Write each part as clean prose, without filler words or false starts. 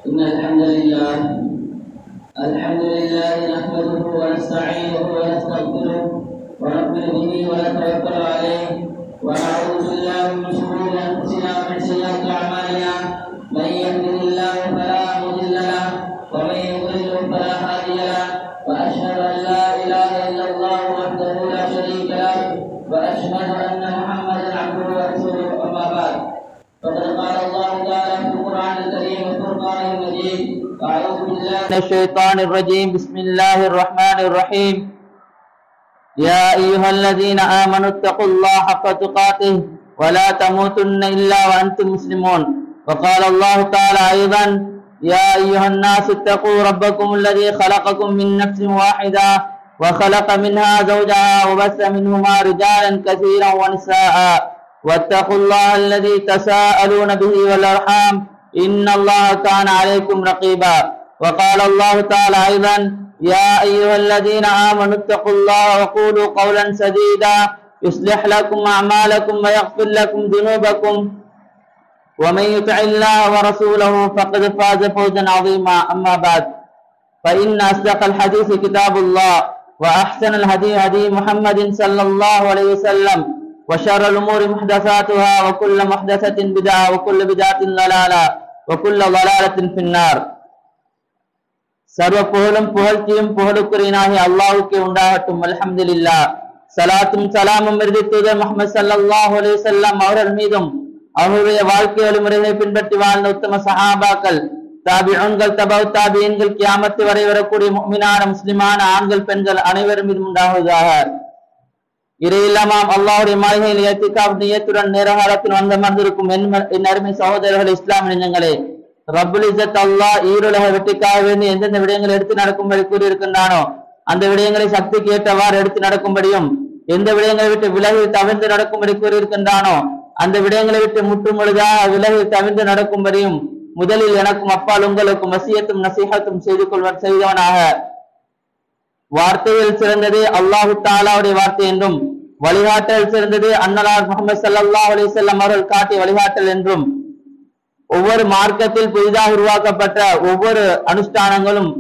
إن الحمد لله نحمده ونستعينه ونستغفره ونؤمن به ونتوكل عليه ونعوذ بالله من شرور أنفسنا ومن سيئات أعمالنا من يهده الله فلا مضل له ومن يضلل فلا هادي له وأشهد أن لا إله إلا الله وحده لا شريك له وأشهد أن محمدا عبده ورسوله أما بعد فقد قال الله تعالى في القرآن الكريم والفرقان المجيد أعوذ بالله من الشيطان الرجيم بسم الله الرحمن الرحيم يا أيها الذين آمنوا اتقوا الله حق تقاته ولا تموتن إلا وأنتم مسلمون وقال الله تعالى أيضا يا أيها الناس اتقوا ربكم الذي خلقكم من نفس واحدة وخلق منها زوجها وبث منهما رجالا كثيرا ونساء واتقوا الله الذي تساءلون به والأرحام إن الله كان عليكم رقيبا وقال الله تعالى أيضا يا أيها الذين آمنوا اتقوا الله وقولوا قولا سديدا يصلح لكم أعمالكم ويغفر لكم ذنوبكم ومن يطع الله ورسوله فقد فاز فوزا عظيما أما بعد فإن أصدق الحديث كتاب الله وأحسن الهدي هدي محمد صلى الله عليه وسلم وشر الأمور محدثاتها وكل محدثة بدعة وكل بدعة ضلالة وكل ضلالة في النار சர்வ புகழும் புகழ்ச்சியும் புகழுக்குரியனாகிய அல்லாஹ்வுக்கே உண்டாகட்டும். அல்ஹம்துலில்லாஹ். சலாத்தும் சலாமும் இறுதி தூதர் முஹம்மது ஸல்லல்லாஹு அலைஹி வஸல்லம் அவர்கள் மீதும் அவருடைய வாழ்க்கை வழிமுறைகளை பின்பற்றி வாழ்ந்த உத்தம சஹாபாக்கள், தாபிஊன்கள், தபவு தாபிஈன்கள், கியாமத்து வரை வரக்கூடிய முஃமினான முஸ்லிமான ஆண்கள் பெண்கள் அனைவரும் மீதும் உண்டாகுவதாக. இறையில்லாமாம் அல்லாஹ்வுடைய மாளிகையில் இத்திகாஃப் நியத்துடன் நேரகாலத்தில் வந்தமர்ந்திருக்கும் என் அருமை சகோதரர்கள், இஸ்லாம் நெஞ்சங்களே, ரப்புல் இஸ்ஸத் அல்லாஹ் ஈருலக வெற்றிக்காக வேண்டி எந்தெந்த விடயங்களை எடுத்து நடக்கும்படி கூறியிருக்கின்றானோ அந்த விடயங்களை சக்திக்கு ஏற்றவாறு எடுத்து நடக்கும்படியும், எந்த விடயங்களை விட்டு விலகி தவிர்த்து நடக்கும்படி கூறியிருக்கின்றானோ அந்த விடயங்களை விட்டு முற்றுமுழுதாக விலகி தவிர்த்து நடக்கும்படியும் முதலில் எனக்கும் அப்பால் உங்களுக்கும் வசியத்தும் நசீஹத்தும் செய்தவனாக. வார்த்தையில் சிறந்தது அல்லாஹு தஆலாவுடைய வார்த்தை என்றும், வழிகாட்டல் சிறந்தது அன்னலார் முஹம்மது ஸல்லல்லாஹு அலைஹி வஸல்லம் அவர்கள் காட்டிய வழிகாட்டல் என்றும், ஒவ்வொரு மார்க்கத்தில் புதிதாக உருவாக்கப்பட்ட ஒவ்வொரு அனுஷ்டானங்களும்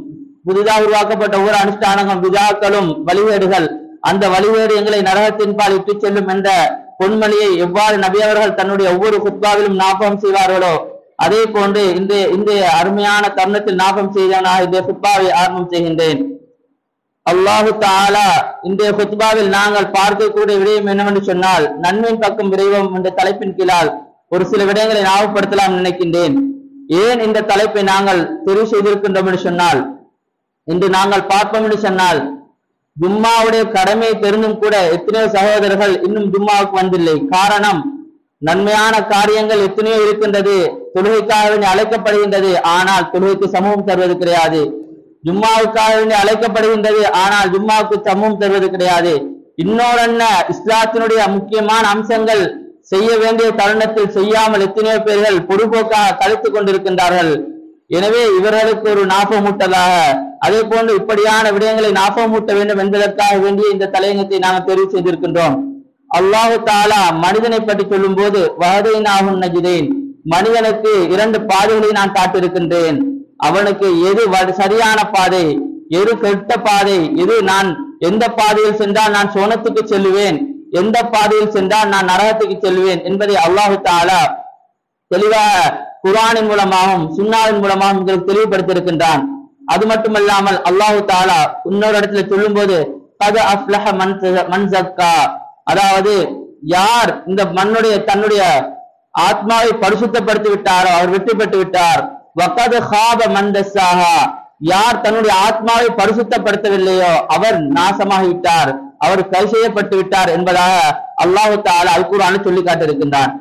விதாக்களும் வழிகேடுகள், அந்த வழிகேடு எங்களை நரகத்தின் பால் இட்டுச் செல்லும் என்ற பொன்மொழியை எவ்வாறு நபி அவர்கள் தன்னுடைய ஒவ்வொரு குத்பாவிலும் ஞாபகம் செய்வார்களோ அதே போன்று இன்றைய அருமையான தருணத்தில் ஞாபகம் செய்தவனாக இந்த குத்பாவை ஆரம்பம் செய்கின்றேன். அல்லாஹு தஆலா இன்றைய குத்பாவில் நாங்கள் பார்க்கக்கூடிய விடயம் என்னவென்று சொன்னால், நன்மையின் பக்கம் விரைவோம் என்ற தலைப்பின் கீழால் ஒரு சில விடயங்களை ஞாபகப்படுத்தலாம் நினைக்கின்றேன். ஏன் இந்த தலைப்பை நாங்கள் தெரிவு செய்திருக்கின்றோம் என்று சொன்னால், இன்று நாங்கள் பார்ப்போம் என்று சொன்னால், ஜும்மாவுடைய கடமை தெரிந்தும் கூட எத்தனையோ சகோதரர்கள் இன்னும் ஜும்மாவுக்கு வந்தில்லை. காரணம், நன்மையான காரியங்கள் எத்தனையோ இருக்கின்றது, தொழுகைக்காக வேண்டி அழைக்கப்படுகின்றது, ஆனால் தொழுகைக்கு சமூகம் தருவது கிடையாது. ஜும்மாவுக்காக வேண்டி அழைக்கப்படுகின்றது, ஆனால் ஜும்மாவுக்கு சமூகம் தருவது கிடையாது. இன்னொரு இஸ்லாத்தினுடைய முக்கியமான அம்சங்கள் செய்ய வேண்டிய தருணத்தில் செய்யாமல் எத்தனையோ பேர்கள் பொதுபோக்காக கழித்துக் கொண்டிருக்கின்றார்கள். எனவே இவர்களுக்கு ஒரு ஞாபகமூட்டலாக, அதே போன்று இப்படியான விடயங்களை ஞாபகமூட்ட வேண்டும் என்பதற்காக வேண்டிய இந்த தலையங்கத்தை நாங்கள் தெரிவு செய்திருக்கின்றோம். அல்லாஹு தஆலா மனிதனை பற்றி சொல்லும் போது வஹதைனாஹுன் நஜ்தைன், மனிதனுக்கு இரண்டு பாதைகளை நான் காட்டிருக்கின்றேன். அவனுக்கு எது சரியான பாதை, எது கெட்ட பாதை, நான் எந்த பாதையில் சென்றால் நான் சோனத்துக்கு செல்லுவேன், எந்த பாதையில் சென்றால் நான் நரகத்துக்கு செல்வேன் என்பதை அல்லாஹு தஆலா தெளிவாக குர்ஆனின் மூலமாகவும் சுன்னாவின் மூலமாகவும் உங்களுக்கு தெளிவுபடுத்தியிருக்கின்றான். அது மட்டுமல்லாமல் அல்லாஹு தஆலா இன்னொரு இடத்துல சொல்லும் போது கத் அஃப்லஹ மன் ஸக்கா, அதாவது யார் இந்த தன்னுடைய ஆத்மாவை பரிசுத்தப்படுத்தி விட்டாரோ அவர் வெற்றி பெற்று விட்டார். வகத் ஹாப மன் தஸ்ஸாஹா, யார் தன்னுடைய ஆத்மாவை பரிசுத்தப்படுத்தவில்லையோ அவர் நாசமாகிவிட்டார், அவர் கை செய்யப்பட்டு விட்டார் என்பதாக அல்லாஹு தஆலா அல் குர்ஆனில் சொல்லி காட்டியிருக்கின்றான்.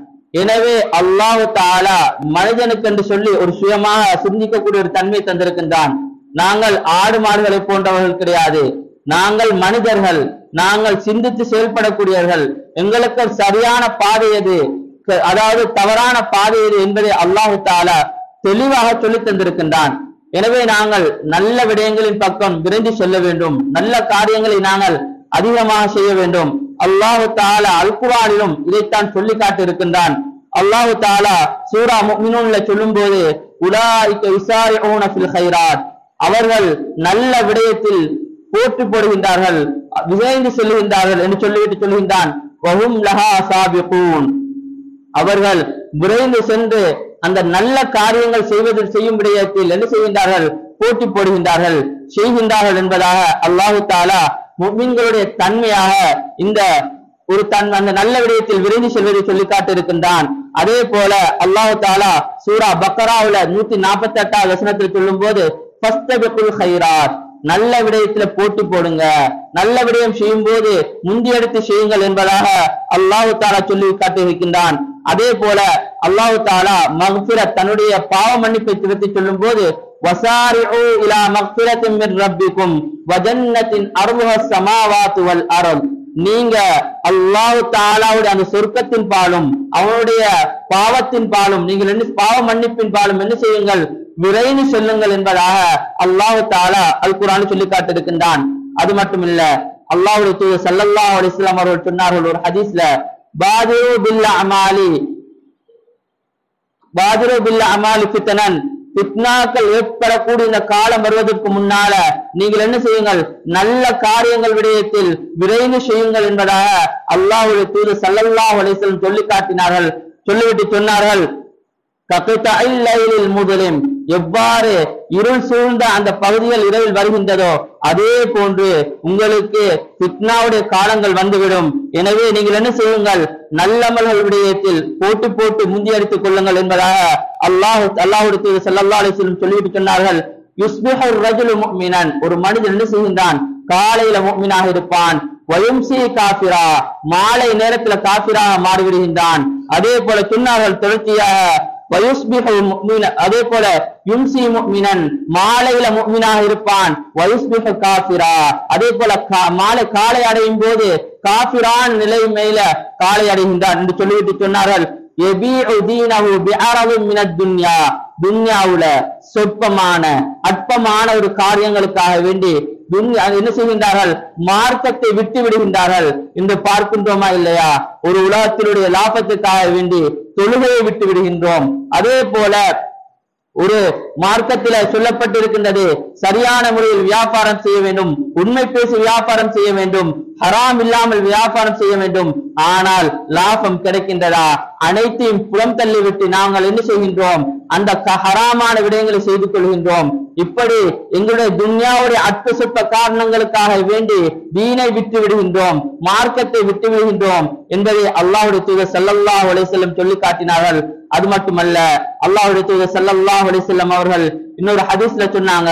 எனவே அல்லாஹு தஆலா மனிதனுக்கு என்று சொல்லி ஒரு சுயமாக சிந்திக்கக்கூடிய ஒரு தன்மை தந்திருக்கின்றான். நாங்கள் ஆடு மாடுகளை போன்றவர்கள் கிடையாது, நாங்கள் மனிதர்கள், நாங்கள் சிந்தித்து செயல்படக்கூடியவர்கள். எங்களுக்கு சரியான பாதை எது, அதாவது தவறான பாதை எது என்பதை அல்லாஹு தஆலா தெளிவாக சொல்லி தந்திருக்கின்றான். எனவே நாங்கள் நல்ல விடயங்களின் பக்கம் விரைந்து செல்ல வேண்டும், நல்ல காரியங்களை நாங்கள் அதிகமாக செய்ய வேண்டும். அல்லாஹு தஆலா அல் குர்ஆனிலும் இதைத்தான் சொல்லி காட்டியிருக்கின்றான். அல்லாஹு தஆலா சூரா முஃமினூன்ல சொல்லும்போது உலாயிக யுஸாரிஊன ஃபில் கைராத், அவர்கள் நல்ல விடயத்தில் போட்டி போடுகின்றார்கள், விரைந்து செல்லுகின்றார்கள் என்று சொல்லிவிட்டு சொல்கின்றான் வஹும் லஹா சாபிகூன், அவர்கள் விரைந்து சென்று அந்த நல்ல காரியங்கள் செய்யும் விடயத்தில் என்ன செய்கின்றார்கள், போட்டி போடுகின்றார்கள், செய்கின்றார்கள் என்பதாக அல்லாஹு தஆலா முஃமின்களுடைய தன்மையாக இந்த ஒரு அந்த நல்ல விடயத்தில் விரைந்து செல்வதை சொல்லி காட்டியிருக்கின்றான். அதே போல அல்லாஹு தஆலா சூரா பக்கராவுல 148வது வசனத்தில் சொல்லும் போது ஃபஸ்தபிகுல் கைராத், நல்ல விடயத்துல போட்டி போடுங்க, நல்ல விடயம் செய்யும் போது முந்தியெடுத்து செய்யுங்கள் என்பதாக அல்லாஹு தஆலா சொல்லி காட்டியிருக்கின்றான். அதே போல அல்லாஹு தஆலா மக்ஃபிரத், தன்னுடைய பாவ மன்னிப்பை திருத்தி சொல்லும் போது வஸாரிஉ இலா மக்ஃபிரத்தின் மின் ரப்பிக்கும் வ ஜன்னத்தின் அர்துஹஸ் ஸமாவாத்து வல் அர்த், நீங்க அல்லாஹ் தஆலாவுடைய அந்த சொர்க்கத்தின் பாலும் அவனுடைய பாவத்தின் பாலும் நீங்கள் என்ன பாவ மன்னிப்பின் பாலும் என்ன செய்யுங்கள், விரைந்து செல்லுங்கள் என்பதாக அல்லாஹ் தஆலா அல் குர்ஆனில் சொல்லி காட்டியிருக்கின்றான். அது மட்டுமில்ல அல்லாஹ்வுடைய தூதர் ஸல்லல்லாஹு அலைஹி வஸல்லம் அவர்கள் சொன்னார்கள் ஒரு ஹதீஸ்ல, பாதிரு பில் அமாலி ஃபித்னன், ஃபித்னாக்கள் ஏற்படக்கூடிய இந்த காலம் வருவதற்கு முன்னால நீங்கள் என்ன செய்யுங்கள், நல்ல காரியங்கள் விடயத்தில் விரைந்து செய்யுங்கள் என்பதாக அல்லாஹ்வுடைய தூதர் ஸல்லல்லாஹு அலைஹி வஸல்லம் சொல்லி காட்டினார்கள். சொல்லிவிட்டு சொன்னார்கள் கக்தஇல் லைலில் முஸ்லிம், எவ்வாறு இருள் சூழ்ந்த அந்த பகுதிகள் இரவில் வருகின்றதோ அதே போன்று உங்களுக்கு ஃபித்னாவுடைய காலங்கள் வந்துவிடும். எனவே நீங்கள் என்ன செய்யுங்கள், நல்லமல்கள் விடயத்தில் போட்டு போட்டு முந்தியடித்துக் கொள்ளுங்கள் என்பதாக அல்லாஹ்வுடைய தூதர் ஸல்லல்லாஹு அலைஹி வஸல்லம் சொல்லிவிட்டு சொன்னார்கள். யுஸ்பிஹு ரஜுலு முஃமினன், ஒரு மனிதன் என்ன செய்கின்றான், காலையில முஃமினாக இருப்பான், வயும்சி காஃபிரா, மாலை நேரத்துல காஃபிராக மாறிவிடுகின்றான். அதே போல சொன்னார்கள் தொடர்ச்சியாக வயுஸ்பிஹு முஃமின, அதே போல யும்சி முஃமினன், மாலையில முஃமினாக இருப்பான், வயுஸ்பிஹு காஃபிரா, அதே போல காலை அடையும் போது காஃபிரான் நிலை மேல காலை அடைகின்றான் என்று சொல்லிவிட்டு சொன்னார்கள் யபீஉ தீனஹு பிஅரதின் மினத் துன்யா, துன்யாவுல சொற்பமான அற்பமான ஒரு காரியங்களுக்காக வேண்டி என்ன செய்கின்றார்கள், மார்க்கத்தை விட்டு விடுகின்றார்கள் என்று பார்க்கின்றோமா இல்லையா? ஒரு உலகத்தினுடைய லாபத்துக்காக வேண்டி தொழுகையை விட்டு விடுகின்றோம். அதே போல ஒரு மார்க்கத்தில சொல்லப்பட்டிருக்கின்றது சரியான முறையில் வியாபாரம் செய்ய வேண்டும், உண்மை பேசி வியாபாரம் செய்ய வேண்டும், ஹராம் இல்லாமல் வியாபாரம் செய்ய வேண்டும். ஆனால் லாபம் கிடைக்கின்றதா? அனைத்தையும் புறம் தள்ளிவிட்டு நாங்கள் என்ன செய்கின்றோம், அந்த ஹராமான விடயங்களை செய்து கொள்கின்றோம். இப்படி எங்களுடைய துன்யாவுடைய அற்ப சொற்ப காரணங்களுக்காக வேண்டி தீனை விட்டு விடுகின்றோம், மார்க்கத்தை விட்டு விடுகின்றோம் என்பதை அல்லாஹ்வுடைய தூதர் ஸல்லல்லாஹு அலைஹி வஸல்லம் சொல்லி காட்டினார்கள். அது மட்டுமல்ல அல்லாஹ்வுடைய தூதர் ஸல்லல்லாஹு அலைஹி வஸல்லம் அவர்கள் இன்னொரு ஹதீஸ்ல சொன்னாங்க,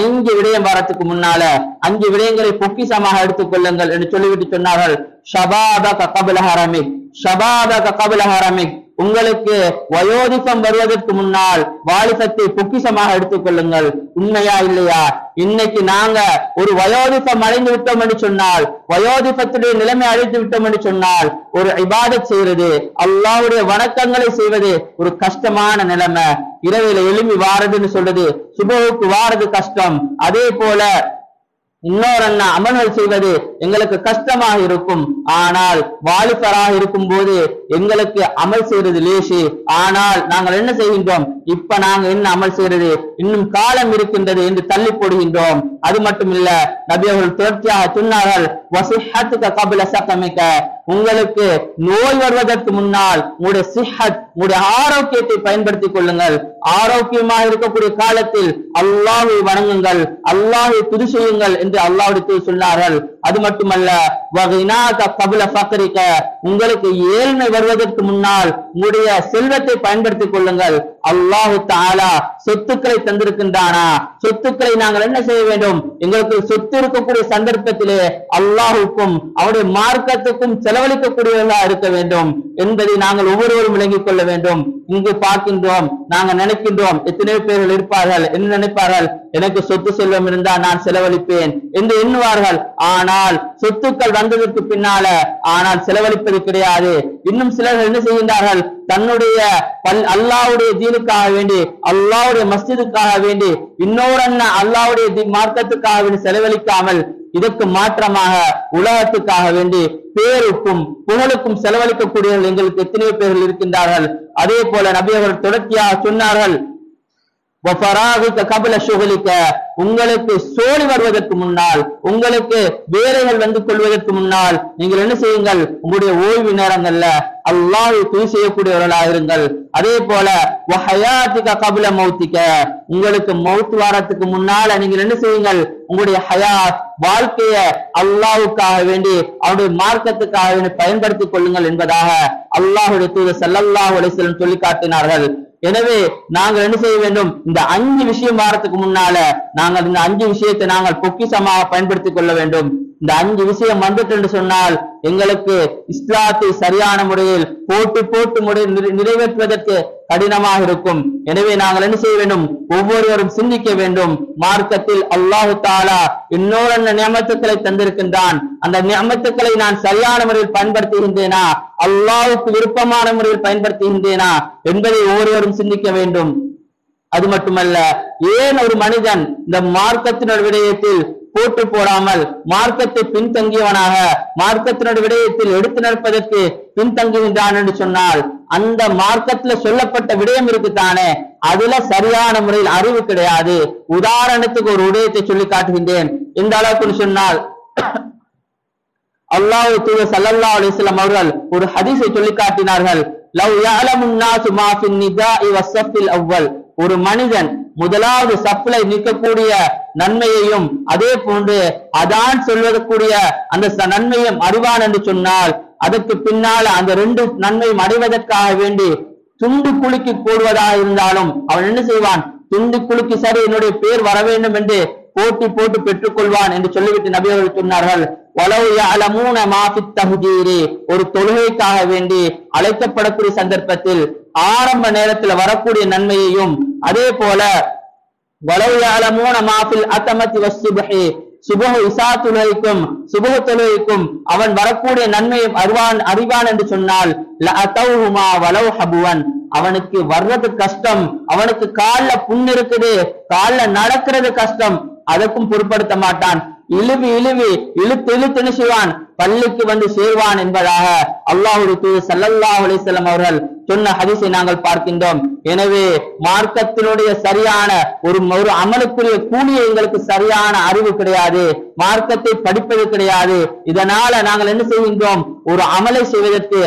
5 விடயம் வரத்துக்கு முன்னால 5 விடயங்களை பொக்கிஷமாக எடுத்துக் கொள்ளுங்கள் என்று சொல்லிவிட்டு சொன்னார்கள். ஷபாபக கப்ல ஹரமிக், ஷபாபக கப்ல ஹரமிக், உங்களுக்கு வயோதிபம் வருவதற்கு முன்னால் வாலிபத்தை பொக்கிஷமாக எடுத்துக் கொள்ளுங்கள். உண்மையா இல்லையா? இன்னைக்கு நாங்க ஒரு வயோதிபம் அடைந்து விட்டோம் என்று சொன்னால், வயோதிபத்துடைய நிலைமை அடைந்து விட்டோம் என்று சொன்னால், ஒரு இபாதத் செய்வது, அல்லாஹ்வுடைய வணக்கங்களை செய்வது ஒரு கஷ்டமான நிலைமை. இரவில எழும்பி வாரதுன்னு சொல்றது, சுபஹுக்கு வாரது கஷ்டம். அதே போல இன்னொரு அமல்கள் செய்வது எங்களுக்கு கஷ்டமாக இருக்கும். ஆனால் வாலிபராக இருக்கும் போது எங்களுக்கு அமல் செய்யறது லேசி. ஆனால் நாங்கள் என்ன செய்கின்றோம், இப்ப நாங்க என்ன அமல் செய்யறது, இன்னும் காலம் இருக்கின்றது என்று தள்ளி போடுகின்றோம். அது மட்டும் இல்ல, நபி அவர்கள் தொடர்ச்சியாக சொன்னார்கள் வசிஹத்துக கப்ல சகமிக, உங்களுக்கு நோய் வருவதற்கு முன்னால் உங்களுடைய சிஹத், உங்களுடைய ஆரோக்கியத்தை பயன்படுத்திக் கொள்ளுங்கள். ஆரோக்கியமாக இருக்கக்கூடிய காலத்தில் அல்லாஹ்வை வணங்குங்கள், அல்லாஹ்வை துதி செய்யுங்கள் என்று அல்லாஹ்வுடைய சொன்னார்கள். அது மட்டுமல்ல வகினாக கப்ல ஃபக்ரிக, உங்களுக்கு ஏழ்மை வருவதற்கு முன்னால் உங்களுடைய செல்வத்தை பயன்படுத்திக் கொள்ளுங்கள். அல்லாஹ் தஆலா சொத்துக்களை தந்திருக்கின்றானா? சொத்துக்களை நாங்கள் என்ன செய்ய வேண்டும், எங்களுக்கு சொத்து இருக்கக்கூடிய சந்தர்ப்பத்திலே அல்லாஹுக்கும் அவருடைய மார்க்கத்துக்கும் செலவழிக்கக்கூடியவர்களாக இருக்க வேண்டும் என்பதை நாங்கள் ஒவ்வொருவரும் விளங்கிக் கொள்ள வேண்டும். இங்கு பார்க்கின்றோம், நாங்கள் நினைக்கின்றோம், எத்தனை பேர்கள் இருப்பார்கள், என்ன நினைப்பார்கள், எனக்கு சொத்து செல்வம் இருந்தால் நான் செலவழிப்பேன் என்று எண்ணுவார்கள். ஆனால் சொத்துக்கள் வந்ததற்கு பின்னால ஆனால் செலவழிப்பது கிடையாது. இன்னும் சிலர்கள் என்ன செய்கின்றார்கள், தன்னுடைய அல்லாஹ்வுடைய தீனுக்காக வேண்டி, அல்லாஹ்வுடைய மஸ்ஜிதுக்காக வேண்டி, இன்னொரு அல்லாஹ்வுடைய மார்க்கத்துக்காக வேண்டி செலவழிக்காமல் இதற்கு மாற்றமாக உலகத்துக்காக வேண்டி பேருக்கும் புகழுக்கும் செலவழிக்கக்கூடியவர்கள் எங்களுக்கு எத்தனையோ பேர்கள் இருக்கின்றார்கள். அதே போல நபி அவர்கள் தொடர்ச்சியாக சொன்னார்கள், உங்களுக்கு சோழி வருவதற்கு முன்னால், உங்களுக்கு வேலைகள் வந்து கொள்வதற்கு முன்னால் நீங்கள் என்ன செய்யுங்கள், உங்களுடைய ஓய்வு நேரங்கள்ல அல்லாஹ்வை துதி செய்யக்கூடியவர்களாக இருங்கள். அதே போல உங்களுக்கு மௌத் வாரத்துக்கு முன்னால நீங்கள் என்ன செய்யுங்கள், உங்களுடைய ஹயாத் வாழ்க்கைய அல்லாஹ்வுக்காக வேண்டி அவருடைய மார்க்கத்துக்காக வேண்டி பயன்படுத்திக் கொள்ளுங்கள் என்பதாக அல்லாஹ்வுடைய தூதர் ஸல்லல்லாஹு அலைஹி வஸல்லம் சொல்லி காட்டினார்கள். எனவே நாங்கள் என்ன செய்ய வேண்டும், இந்த 5 விஷயம் வாரத்துக்கு முன்னால நாங்கள் இந்த 5 விஷயத்தை நாங்கள் பொக்கிஷமாக பயன்படுத்திக் கொள்ள வேண்டும். இந்த 5 விஷயம் வந்துட்டு என்று சொன்னால் எங்களுக்கு இஸ்லாத்தை சரியான முறையில் போட்டு முறையில் நிறைவேற்றுவதற்கு கடினமாக இருக்கும். எனவே நாங்கள் என்ன செய்ய வேண்டும், ஒவ்வொருவரும் சிந்திக்க வேண்டும். மார்க்கத்தில் அல்லாஹு தஆலா இன்னொரு நியமத்துக்களை தந்திருக்கின்றான். அந்த நியமத்துக்களை நான் சரியான முறையில் பயன்படுத்துகின்றேனா, அல்லாஹ்வுக்கு விருப்பமான முறையில் பயன்படுத்துகின்றேனா என்பதை ஒவ்வொருவரும் சிந்திக்க வேண்டும். அது மட்டுமல்ல, ஏன் ஒரு மனிதன் இந்த மார்க்கத்தினர் விடயத்தில் போட்டு போடாமல் மார்க்கத்தை பின்தங்கியவனாக மார்க்கத்தினர் விடயத்தில் எடுத்து நடப்பதற்கு பின்தங்குகின்றான் என்று சொன்னால், அந்த மார்க்கத்துல சொல்லப்பட்ட விடயம் இருக்குத்தானே, அதுல சரியான முறையில் அறிவு கிடையாது. உதாரணத்துக்கு ஒரு விடயத்தை சொல்லி காட்டுகின்றேன். இந்த அளவுக்கு சொன்னால், அல்லாஹ் தூதர் ஸல்லல்லாஹு அலைஹி வஸல்லம் அவர்கள் ஒரு ஹதீஸை சொல்லி காட்டினார்கள். லவ் யஅலமுன் நாசு மா ஃபின் நிதாஇ வஸ்ஸஃபில் அவ்வல், ஒரு மனிதன் முதலாவது சப்ளை நிற்கக்கூடிய நன்மையையும் அதே போன்று அதான் சொல்வதற்குரிய அந்த நன்மையும் அறிவான் என்று சொன்னால், அதற்கு பின்னால் அந்த 2 நன்மையும் அடைவதற்காக வேண்டி துண்டு குலுக்கி போடுவதாக இருந்தாலும் அவன் என்ன செய்வான், துண்டு குலுக்கி சரி என்னுடைய பேர் வர வேண்டும் என்று போட்டு பெற்றுக் கொள்வான் என்று சொல்லிவிட்டு நபி அவர்கள் சொன்னார்கள், வலவ் யஅலமூன மா ஃபித் தஹ்ஜீரி, ஒரு தொழுகைக்காக வேண்டி அழைக்கப்படக்கூடிய சந்தர்ப்பத்தில் ஆரம்ப நேரத்தில் வரக்கூடிய நன்மையையும் அதே போல வலவ் யஅலமூன மா ஃபில் அத்தமத்தி வஸ்ஸுப்ஹி, சுபஹ் இசா தொழுகைக்கும் சுபஹ் தொழுகைக்கும் அவன் வரக்கூடிய நன்மையும் அறிவான் என்று சொன்னால், லஅதௌஹுமா வலவ் ஹபுவன், அவனுக்கு வர்றது கஷ்டம், அவனுக்கு கால்ல புண் இருக்குது, கால்ல நடக்கிறது கஷ்டம், அதற்கும் பொருட்படுத்த மாட்டான். இழுத்து செய்வான், பள்ளிக்கு வந்து சேர்வான் என்பதாக அல்லாஹ்வுடைய தூதர் ஸல்லல்லாஹு அலைஹி வஸல்லம் அவர்கள் சொன்ன ஹதீஸை நாங்கள் பார்க்கின்றோம். எனவே மார்க்கத்தினுடைய சரியான ஒரு அமலுக்குரிய கூலியை எங்களுக்கு சரியான அறிவு கிடையாது, மார்க்கத்தை படிப்பது கிடையாது. இதனால நாங்கள் என்ன செய்கின்றோம், ஒரு அமலை செய்வதற்கு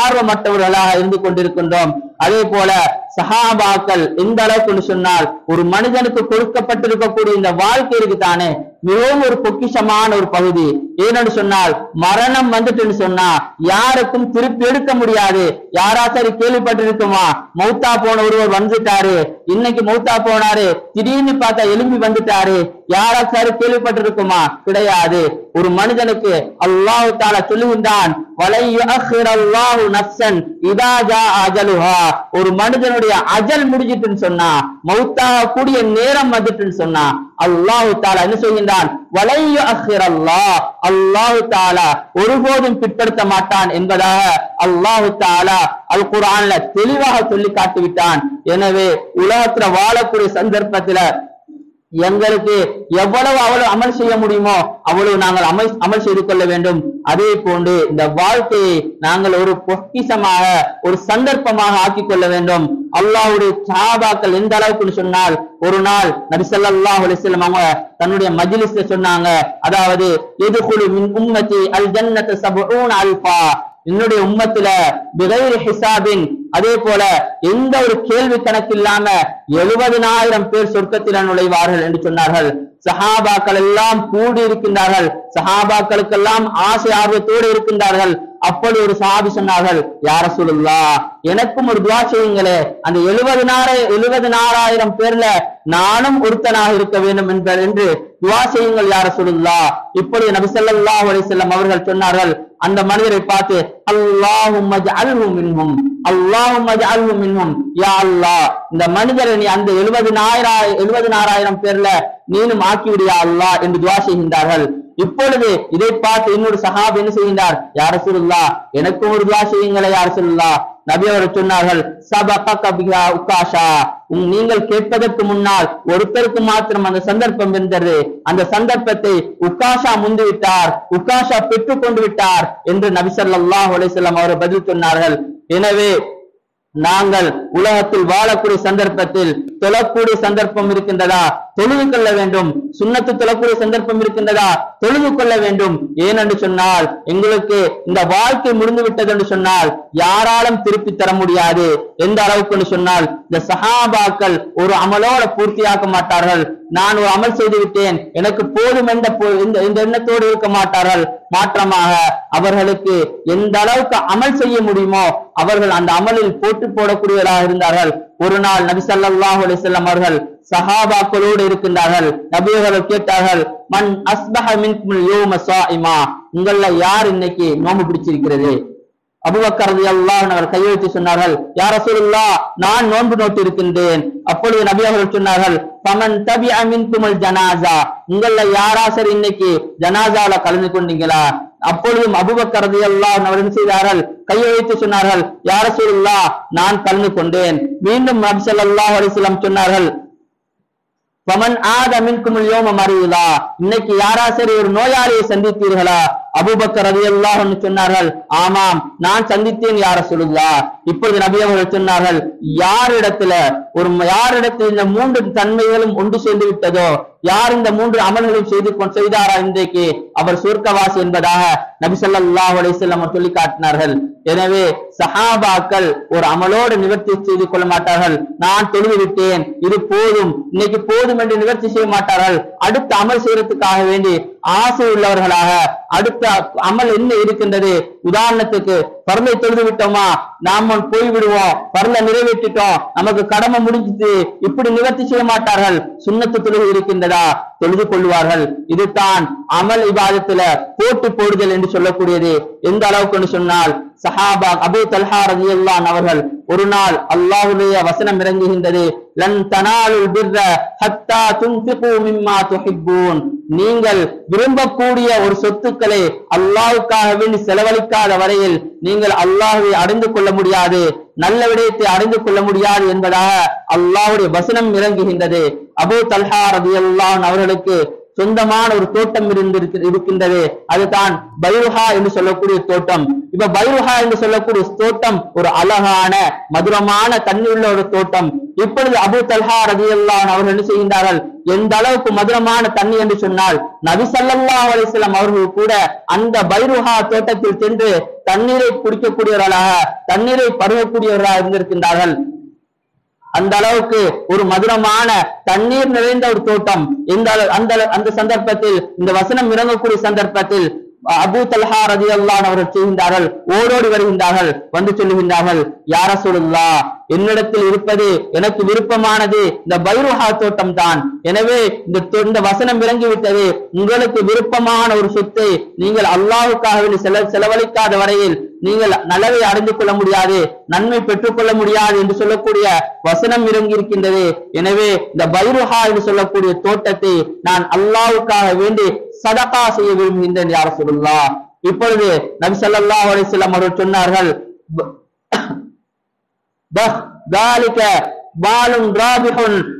ஆர்வமற்றவர்களாக இருந்து கொண்டிருக்கின்றோம். அதே போல சஹாபாக்கள் எந்த அளவுக்கு சொன்னால், ஒரு மனிதனுக்கு கொடுக்கப்பட்டிருக்கக்கூடிய இந்த வாழ்க்கை இருக்குதானே, மிகவும் ஒரு பொக்கிஷமான ஒரு பகுதி. ஏனென்று சொன்னால், மரணம் வந்துட்டு சொன்னா யாருக்கும் திருப்பி எடுக்க முடியாது. யாரா சரி கேள்விப்பட்டிருக்குமா, மௌத்தா போன ஒருவர் வந்துட்டாரு, இன்னைக்கு மௌத்தா போனாரு, திடீர்னு பார்த்தா எலும்பி வந்துட்டாரு, யாரா சரி கேள்விப்பட்டிருக்குமா? கிடையாது. ஒரு மனிதனுக்கு அல்லாஹ் தஆலா சொல்லுகின்றான், வலை யுஅখিরুல்லாஹு நஃப்ஸன் இதா ஜா அஜலுஹா, ஒரு மனிதனுடைய அஜல் முடிஞ்சிட்டுன்னு சொன்னா, மௌத்தாக கூடிய நேரம் வந்துட்டுன்னு சொன்னா, அல்லாஹ் தஆலா என்ன சொல்கின்றான், வலை யுஅখিরுல்லாஹ், அல்லாஹ் தஆலா ஒருபோதும் பிற்படுத்த மாட்டான் என்பதாக அல்லாஹ் தஆலா அல் குர்ஆன்ல தெளிவாக சொல்லி காட்டிவிட்டான். எனவே உலகத்துல வாழக்கூடிய சந்தர்ப்பத்துல எங்களுக்கு எவ்வளவு அமல் செய்ய முடியுமோ அவ்வளவு நாங்கள் அமல் செய்து கொள்ள வேண்டும். அதே போன்று இந்த வாழ்க்கையை நாங்கள் ஒரு பொக்கிஷமாக ஒரு சந்தர்ப்பமாக ஆக்கிக் கொள்ள வேண்டும். அல்லாஹ்வுடைய சஹாபாக்கள் எந்த அளவுக்கு சொன்னால், ஒரு நாள் நபி ஸல்லல்லாஹு அலைஹி வஸல்லம் அவங்க தன்னுடைய மஜ்லிஸ்ல சொன்னாங்க, அதாவது யதுகுலு மின் உம்மதி அல் ஜன்னத 70 அல்ஃபா, என்னுடைய உம்மத்துல பிகைர் ஹிசாபின், அதே போல எந்த ஒரு கேள்வி கணக்கு இல்லாம 70,000 பேர் சொர்க்கத்தில் நுழைவார்கள் என்று சொன்னார்கள். சஹாபாக்கள் எல்லாம் கூடி இருக்கின்றார்கள், சஹாபாக்களுக்கெல்லாம் ஆசை ஆர்வத்தோடு இருக்கின்றார்கள். அப்படி ஒரு சஹாபி சொன்னார்கள், யா ரசூலுல்லாஹ், எனக்கும் ஒரு துஆ செய்யுங்களே, அந்த 70,000 பேர்ல நானும் ஒருத்தனாக இருக்க வேண்டும் என்று துஆ செய்யுங்கள் யா ரசூலுல்லாஹ். இப்படி நபி ஸல்லல்லாஹு அலைஹி வஸல்லம் அவர்கள் சொன்னார்கள். அந்த மனிதரை பார்த்து, அல்லாஹும்ம ஜஅல்ஹு மின்ஹும், அல்லாஹும்ம ஜஅல்ஹு மின்ஹும், யா அல்லாஹ், இந்த மனிதரை நீ அந்த 70,000 பேர்ல நீனும் ஆக்கிவிடியா அல்லாஹ் என்று துஆ செய்கின்றார்கள். இப்பொழுது இதை பார்த்து இன்னொரு சஹாபி என்ன செய்கின்றார், யா ரசூலுல்லாஹ் எனக்கு ஒரு துஆ செய்யுங்களே யா ரசூலுல்லாஹ். நபி அவர்கள் சொன்னார்கள், சபகக பிஹா உகாஷா, நீங்கள் கேட்பதற்கு முன்னால் ஒருத்தருக்கு மாத்திரம் அந்த சந்தர்ப்பம் இருந்தது, அந்த சந்தர்ப்பத்தை உகாஷா முந்திவிட்டார், உகாஷா பெற்றுக் கொண்டு விட்டார் என்று நபி ஸல்லல்லாஹு அலைஹி வஸல்லம் அவர்கள் பதில் சொன்னார்கள். எனவே நாங்கள் உலகத்தில் வாழக்கூடிய சந்தர்ப்பத்தில் தொழக்கூடிய சந்தர்ப்பம் இருக்கின்றதா, தொழுது கொள்ள வேண்டும். சுன்னத்து தொழக்கூடிய சந்தர்ப்பம் இருக்கின்றதா, தொழுது கொள்ள வேண்டும். ஏனென்று சொன்னால் எங்களுக்கு இந்த வாழ்க்கை முடிந்து விட்டது என்று சொன்னால் யாராலும் திருப்பி தர முடியாது. எந்த அளவுக்கு சொன்னால் இந்த சஹாபாக்கள் ஒரு அமலோட பூர்த்தியாக்க மாட்டார்கள். நான் ஒரு அமல் செய்து விட்டேன் எனக்கு போதும் என்ற எண்ணத்தோடு இருக்க மாட்டார்கள். மாற்றமாக அவர்களுக்கு எந்த அளவுக்கு அமல் செய்ய முடியுமோ அவர்கள் அந்த அமலில் போட்டு போடக்கூடியவர்களாக இருந்தார்கள். ஒரு நாள் நபி ஸல்லல்லாஹு அலைஹி வஸல்லம் அவர்கள் சஹாபாக்களோடு இருக்கின்றார்கள். நபி அவர்கள் கேட்டார்கள், மன் அஸ்பஹ மின்குல் யௌம ஸாயிமா, உங்கள யார் இன்னைக்கு நோன்பு பிடிச்சிருக்கிறது? அபூபக்கர் ரலியல்லாஹு அன்ஹு அவர்கள் கையெழுத்து சொன்னார்கள், யா ரசூலுல்லாஹ் நான் நோன்பு நோட்டு இருக்கின்றேன். அப்பொழுது நபி அவர்கள் சொன்னார்கள், ஃபமன் தபிஅ மின்குல் ஜனாஸா, உங்கள யாரா சரி இன்னைக்கு ஜனாஸால கலந்து கொண்டீங்களா? அப்பொழுதும் அபூபக்கர் ரலியல்லாஹு அன்ஹு அவர்கள் செய்தார்கள், கையெழுத்து சொன்னார்கள், யா ரசூலுல்லாஹ் நான் கலந்து கொண்டேன். மீண்டும் நபி ஸல்லல்லாஹு அலைஹி வஸல்லம் சொன்னார்கள், ஃபமன் ஆத மின்குல் யௌம மரீதா, இன்னைக்கு யாரா சரி ஒரு நோயாளியை சந்தித்தீர்களா? அபூபக்கர் ரலியல்லாஹு அன்ஹு சொன்னார்கள், ஆமாம் நான் சந்தித்தேன் யா ரசூலுல்லாஹ். இப்பொழுது நபி அவர்கள் சொன்னார்கள், யாரிடத்துல இந்த மூன்று தன்மைகளும் ஒன்று சேர்ந்து விட்டதோ, யார் இந்த மூன்று அமல்களையும் செய்தாரா இன்றைக்கு அவர் சொர்க்கவாசி என்பதாக நபி ஸல்லல்லாஹு அலைஹி வஸல்லம் சொல்லி காட்டினார்கள். எனவே சஹாபாக்கள் ஒரு அமலோடு நிவர்த்தி செய்து கொள்ள மாட்டார்கள். நான் தொழுது விட்டேன் இது போதும் இன்னைக்கு போதும் என்று நிவர்த்தி செய்ய மாட்டார்கள். அடுத்த அமல் செய்யறதுக்காக வேண்டி ஆசை உள்ளவர்களாக அடுத்த அமல் என்ன இருக்கின்றது, உதாரணத்துக்கு பரலை தொழுது விட்டோமா நாம போய்விடுவோம், பரலை நிறைவேற்றிட்டோம் நமக்கு கடமை முடிஞ்சிட்டு, இப்படி நிவர்த்தி செய்ய மாட்டார்கள். சுன்னத்து தொழுகை இருக்கின்றதா தொழுது கொள்வார்கள். இதுதான் அமல் இபாதத்துல போட்டு போடுதல் என்று சொல்லக்கூடியது. எந்த அளவுக்கு சொன்னால் சஹாபா அபூ தல்ஹா ரலியல்லாஹு அன்ஹு அவர்கள் ஒரு நாள் அல்லாஹ்வுடைய வசனம் இறங்குகின்றது, லன் தனாலுல் பிர்ர ஹத்தா துன்ஃபிகு மிம்மா துஹிப்பூன், நீங்கள் விரும்பக்கூடிய ஒரு சொத்துக்களை அல்லாஹ்வுக்காக வேண்டி செலவழிக்காத வரையில் நீங்கள் அல்லாஹ்வை அடைந்து கொள்ள முடியாது, நல்ல விடயத்தை அடைந்து கொள்ள முடியாது என்பதாக அல்லாஹ்வுடைய வசனம் இறங்குகின்றது. அபூ தல்ஹா ரலியல்லாஹு அன்ஹு அவர்களுக்கு சொந்தமான ஒரு தோட்டம் இருக்கின்றது. அதுதான் பைருஹா என்று சொல்லக்கூடிய தோட்டம். இப்ப பைருஹா என்று சொல்லக்கூடிய தோட்டம் ஒரு அழகான மதுரமான தண்ணி உள்ள ஒரு தோட்டம். இப்பொழுது அபூ தல்ஹா ரலியல்லாஹு அன்ஹு அவர்கள் என்ன செய்கின்றார்கள், எந்த அளவுக்கு மதுரமான தண்ணி என்று சொன்னால் நபி ஸல்லல்லாஹு அலைஹி வஸல்லம் அவர்கள் கூட அந்த பைருஹா தோட்டத்தில் சென்று தண்ணீரை குடிக்கக்கூடியவர்களாக தண்ணீரை பருகக்கூடியவர்களாக இருந்திருக்கின்றார்கள். அந்த அளவுக்கு ஒரு மதுரமான தண்ணீர் நிறைந்த ஒரு தோட்டம். அந்த சந்தர்ப்பத்தில் இந்த வசனம் இறங்கக்கூடிய சந்தர்ப்பத்தில் அபூ தல்ஹா ரலியல்லாஹு அன்ஹு அவர்கள் செய்கின்றார்கள், ஓடோடி வருகின்றார்கள், வந்து சொல்லுகின்றார்கள், யா ரசூலுல்லாஹ் என்னிடத்தில் இருப்பது எனக்கு விருப்பமானது இந்த பைருஹா தோட்டம் தான். எனவே இந்த வசனம் இறங்கிவிட்டது, உங்களுக்கு விருப்பமான ஒரு சொத்தை நீங்கள் அல்லாஹ்வுக்காக செலவழிக்காத வரையில் நீங்கள் நலவை அடைந்து கொள்ள முடியாது, நன்மை பெற்றுக் கொள்ள முடியாது என்று சொல்லக்கூடிய வசனம் இறங்கி இருக்கின்றது. எனவே இந்த பைருஹா என்று சொல்லக்கூடிய தோட்டத்தை நான் அல்லாஹ்வுக்காக வேண்டி சதகா செய்ய விரும்புகின்றேன் யா ரசூலுல்லாஹ். இப்பொழுது நபி ஸல்லல்லாஹு அலைஹி வஸல்லம் அவர்கள் சொன்னார்கள்,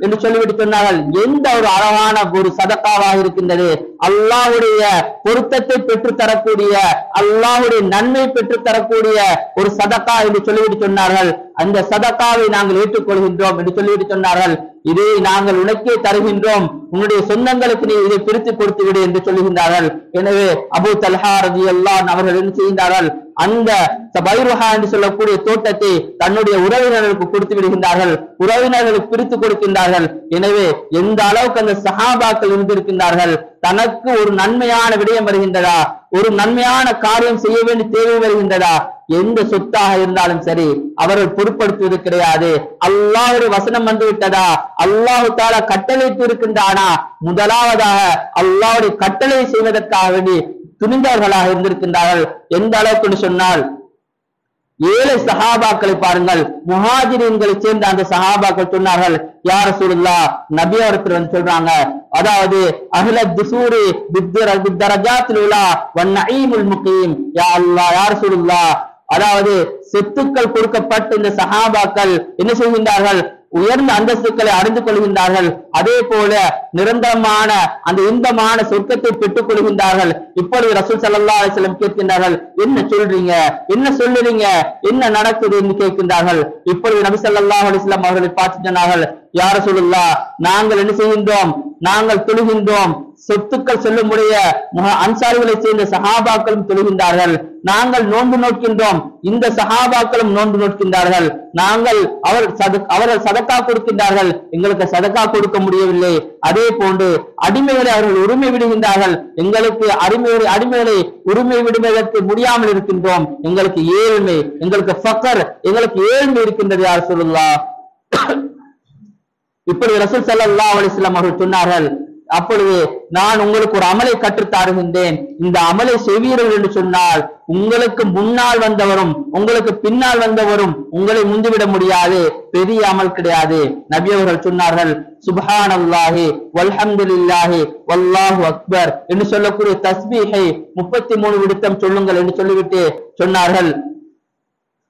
என்று சொல்லிவிட்டு சொன்னார்கள், எந்த ஒரு அழகான ஒரு சதகாவாக இருக்கின்றது, அல்லாஹ்வுடைய பொருத்தத்தை பெற்று தரக்கூடிய அல்லாஹ்வுடைய நன்மை பெற்று தரக்கூடிய ஒரு சதகா என்று சொல்லிவிட்டு சொன்னார்கள். அந்த சதகாவை நாங்கள் ஏற்றுக்கொள்கின்றோம் என்று சொல்லிவிட்டு சொன்னார்கள், இதை நாங்கள் உனக்கே தருகின்றோம், உன்னுடைய சொந்தங்களுக்கு நீ இதை பிரித்து கொடுத்து விடு என்று சொல்லுகின்றார்கள். எனவே அபூ தல்ஹா ரலியல்லாஹு அன்ஹு அவர்கள் என்ன செய்கின்றார்கள், அந்த பைருஹா என்று சொல்லக்கூடிய தோட்டத்தை தன்னுடைய உறவினர்களுக்கு கொடுத்து விடுகின்றார்கள், உறவினர்களுக்கு பிரித்து கொடுக்கின்றார்கள். எனவே எந்த அளவுக்கு அந்த சஹாபாக்கள் இருந்திருக்கின்றார்கள், தனக்கு ஒரு நன்மையான விடயம் வருகின்றதா, ஒரு நன்மையான காரியம் செய்ய வேண்டிய தேவை வருகின்றதா, எந்த சொத்தாக இருந்தாலும் சரி அவர்கள் பொருட்படுத்துவது கிடையாது. அல்லாஹ்வுடைய வசனம் வந்து விட்டதா, அல்லாஹ் தஆலா கட்டளையிட்டு இருக்கின்றானா, முதலாவதாக அல்லாஹ்வுடைய கட்டளை செய்வதற்காக வேண்டி துணிந்தவர்களாக இருந்திருக்கின்றார்கள். எந்த அளவுக்கு சொன்னால் ஏழை சஹாபாக்களை பாருங்கள். முஹாஜிரீன்களை சேர்ந்த அந்த சஹாபாக்கள் சொன்னார்கள், யா ரசூலுல்லாஹ், நபி அவர்கள் வந்து சொல்றாங்க, அதாவது அஹ்லத் துசூரி பித்தரஜாத்தில் உலா வன் நஈமுல் முகீம், யா அல்லாஹ், யா ரசூலுல்லாஹ், அதாவது சொத்துக்கள் கொடுக்கப்பட்ட இந்த சஹாபாக்கள் என்ன செய்கின்றார்கள்? உயர்ந்த அந்தஸ்துக்களை அறிந்து கொள்கின்றார்கள். அதே போல நிரந்தரமான அந்த இன்பமான சொர்க்கத்தை பெற்றுக் கொள்கின்றார்கள். இப்பொழுது ரசூல் ஸல்லல்லாஹு அலைஹி வஸல்லம் கேட்கின்றார்கள், என்ன சொல்றீங்க, என்ன சொல்லுறீங்க, என்ன நடக்குது என்று கேட்கின்றார்கள். இப்பொழுது நபி ஸல்லல்லாஹு அலைஹி வஸல்லம் அவர்களை பார்த்து சொன்னார்கள், யா ரசூலுல்லாஹ், நாங்கள் என்ன செய்கின்றோம்? நாங்கள் தொழுகின்றோம். சொத்துக்கள் செல்லுமுடைய அன்சாரிகளை சேர்ந்த சஹாபாக்களும் தொழுகின்றார்கள். நாங்கள் நோன்பு நோக்கின்றோம். இந்த சஹாபாக்களும் நோன்பு நோக்கின்றார்கள். நாங்கள் அவர்கள் சதக்கா கொடுக்கின்றார்கள். எங்களுக்கு சதக்கா கொடுக்க முடியவில்லை. அதே போன்று அடிமைகளை அவர்கள் உரிமை விடுகின்றார்கள். எங்களுக்கு அடிமைகளை உரிமை விடுவதற்கு முடியாமல் இருக்கின்றோம். எங்களுக்கு ஏழ்மை, எங்களுக்கு ஃபக்ர், எங்களுக்கு ஏழ்மை இருக்கின்றது யா ரசூலுல்லாஹ். இப்படி ரசூல் ஸல்லல்லாஹு அலைஹி வஸல்லம் அவர்கள் சொன்னார்கள், அப்பொழுது நான் உங்களுக்கு ஒரு அமலை கற்றுத் தருகின்றேன். இந்த அமலை செய்வீர்கள் என்று சொன்னால் உங்களுக்கு முன்னால் வந்தவரும் உங்களுக்கு பின்னால் வந்தவரும் உங்களை முந்திவிட முடியாது. பெரிய அமல் கிடையாது. நபி அவர்கள் சொன்னார்கள், சுப்ஹானல்லாஹி வல்ஹம்துலில்லாஹி வல்லாஹு அக்பர் என்று சொல்லக்கூடிய தஸ்பீஹை 33 விடுத்தம் சொல்லுங்கள் என்று சொல்லிவிட்டு சொன்னார்கள்,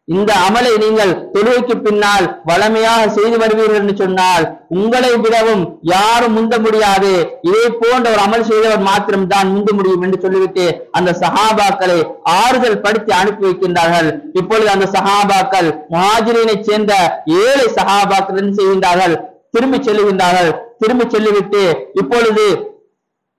இந்த அமலை நீங்கள் தொழுகைக்கு பின்னால் வளமையாக செய்து வருவீர்கள் என்று சொன்னால் உங்களை விடவும் யாரும் முந்த முடியாது. இதே போன்ற ஒரு அமல் செய்தவர் மாத்திரம்தான் முந்த முடியும் என்று சொல்லிவிட்டு அந்த சஹாபாக்களை ஆறுதல் படுத்தி அனுப்பி வைக்கின்றார்கள். இப்பொழுது அந்த சஹாபாக்கள் முஹாஜிரீனை சேர்ந்த 7 சஹாபாக்கள் என்ன செய்கின்றார்கள்? திரும்பி செல்லுகின்றார்கள். திரும்பி செல்லிவிட்டு இப்பொழுது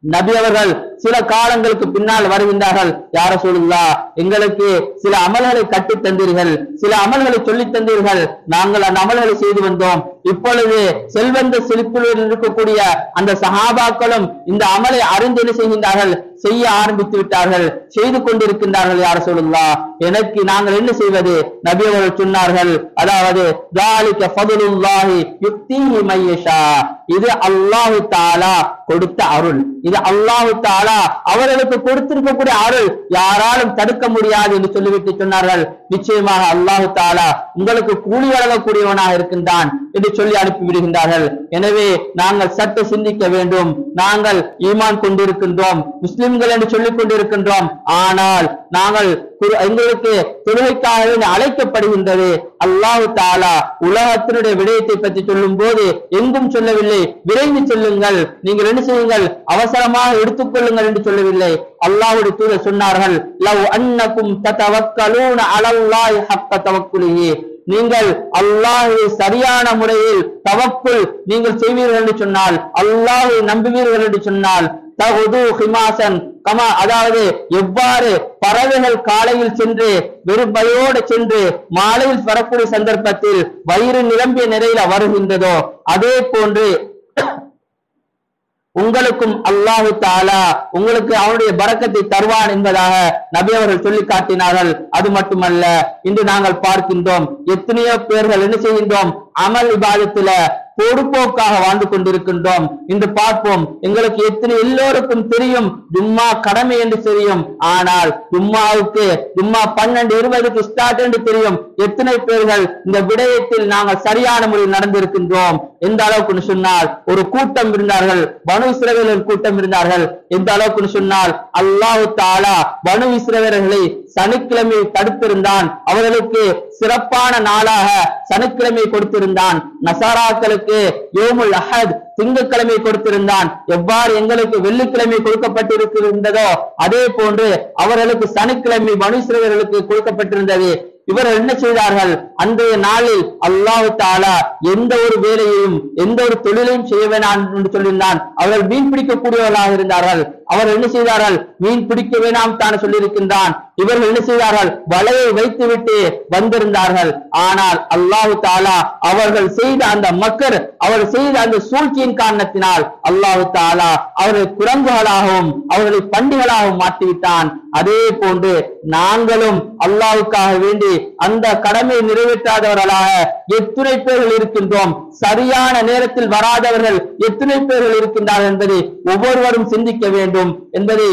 நபி அவர்கள் சில காலங்களுக்கு பின்னால் வருகின்றார்கள். யா ரசூலுல்லாஹ், எங்களுக்கு சில அமல்களை கற்றுத் தந்தீர்கள், சில அமல்களை சொல்லித் தந்தீர்கள். நாங்கள் அந்த அமல்களை செய்து வந்தோம். இப்பொழுது செல்வந்த செழிப்பில் இருக்கக்கூடிய அந்த சஹாபாக்களும் இந்த அமலை அறிந்து என்ன செய்கின்றார்கள்? செய்ய ஆரம்பித்து விட்டார்கள், செய்து கொண்டிருக்கின்றார்கள். யா ரசூலுல்லாஹ், எனக்கு நாங்கள் என்ன செய்வது? நபி அவர்கள் சொன்னார்கள், அதாவது ذَلِكَ فَضْلُ اللَّهِ يُؤْتِيهِ مَن يَشَاءُ, இது அல்லாஹ் தஆலா கொடுத்த அருள். இது அல்லாஹ் தஆலா அவர்களுக்கு கொடுத்திருக்கக்கூடிய அருள், யாராலும் தடுக்க முடியாது என்று சொல்லிவிட்டு சொன்னார்கள், நிச்சயமாக அல்லாஹ் தஆலா உங்களுக்கு கூலி வழங்கக்கூடியவனாக இருக்கின்றான் என்று சொல்லி அனுப்பி விடுகின்றார்கள். எனவே நாங்கள் சற்று சிந்திக்க வேண்டும். நாங்கள் ஈமான் கொண்டிருக்கின்றோம், முஸ்லிம்கள் என்று சொல்லிக் கொண்டிருக்கின்றோம். ஆனால் நாங்கள் எங்களுக்கு தொழுகைக்காக அழைக்கப்படுகின்றது. அல்லாஹ் தஆலா உலகத்தினுடைய விடயத்தை பற்றி சொல்லும் போது எங்கும் சொல்லவில்லை, விரைந்து செல்லுங்கள், நீங்கள் என்ன செய்யுங்கள், அவசரமாக எடுத்துக்கொள்ளுங்கள் என்று சொல்லவில்லை. அல்லாஹ்வுடைய தூதர் சொன்னார்கள், லவ் அன்னகும் ததவக்கலூன அலல்லாஹி ஹக்க தவக்குலிஹி, நீங்கள் அல்லாஹ்வை சரியான முறையில் தவக்குல் நீங்கள் செய்வீர்கள் என்று சொன்னால், அல்லாஹ்வை நம்புவீர்கள் என்று சொன்னால், தகுது ஹிமாசன் கமா, அதாவது எவ்வாறு பறவைகள் காலையில் சென்று வெறுமையோடு சென்று மாலையில் வரக்கூடிய சந்தர்ப்பத்தில் வயிறு நிரம்பிய நிலையில வருகின்றதோ அதே போன்று உங்களுக்கும் அல்லாஹ் தஆலா உங்களுக்கு அவனுடைய பரக்கத்தை தருவான் என்பதாக நபி அவர்கள் சொல்லி காட்டினார்கள். அது மட்டுமல்ல, இன்று நாங்கள் பார்க்கின்றோம் எத்தனையோ பேர்கள் என்ன செய்கின்றோம், அமல் இபாதத்தில பொறுப்போக்காக வாழ்ந்து கொண்டிருக்கின்றோம். இன்று பார்ப்போம், எங்களுக்கு எல்லோருக்கும் தெரியும் ஜும்மா கடமை என்று தெரியும். ஆனால் ஜும்மா 12:20 ஸ்டார்ட் என்று தெரியும். எத்தனை பேர்கள் இந்த விடயத்தில் நாங்கள் சரியான முறையில் நடந்திருக்கின்றோம்? எந்த அளவுக்கு சொன்னால், ஒரு கூட்டம் இருந்தார்கள், பனு இஸ்ரவேலர் கூட்டம் இருந்தார்கள். எந்த அளவுக்கு சொன்னால், அல்லாஹ் தஆலா பனு இஸ்ரவேலர்களை சனிக்கிழமை தடுத்திருந்தான். அவர்களுக்கு சிறப்பான நாளாக சனிக்கிழமை கொடுத்திருந்தான். நசாராக்களுக்கு யோமுல் அஹத் திங்கட்கிழமை கொடுத்திருந்தான். எவ்வாறு எங்களுக்கு வெள்ளிக்கிழமை கொடுக்கப்பட்டிருக்கின்றதோ அதே போன்று அவர்களுக்கு சனிக்கிழமை பனு இஸ்ரவேலர்களுக்கு கொடுக்கப்பட்டிருந்தது. இவர்கள் என்ன செய்தார்கள்? அன்றைய நாளில் அல்லாஹ் தஆலா எந்த ஒரு வேலையையும் எந்த ஒரு தொழிலையும் செய்ய வேண்டாம் என்று சொல்லியிருந்தான். அவர்கள் மீன் பிடிக்கக்கூடியவர்களாக இருந்தார்கள். அவர்கள் என்ன செய்தார்கள்? மீன் பிடிக்க வேண்டாம் தான் சொல்லியிருக்கின்றான். இவர்கள் என்ன செய்தார்கள்? வலையை வைத்துவிட்டு வந்திருந்தார்கள். ஆனால் அல்லாஹ் தஆலா அவர்கள் செய்த அந்த மக்கர், அவர்கள் செய்த அந்த சூழ்ச்சியின் காரணத்தினால் அல்லாஹ் தஆலா அவர்களை குரங்குகளாகவும் அவர்களை பண்டிகளாகவும் மாற்றிவிட்டான். அதே போன்று நாங்களும் அல்லாஹ்வுக்காக வேண்டி அந்த கடமையை நிறைவேற்றாதவர்களாக எத்தனை பேர்கள் இருக்கின்றோம்? சரியான நேரத்தில் வராதவர்கள் எத்தனை பேர்கள் இருக்கின்றார்கள் என்பதை ஒவ்வொருவரும் சிந்திக்க வேண்டும் என்பதை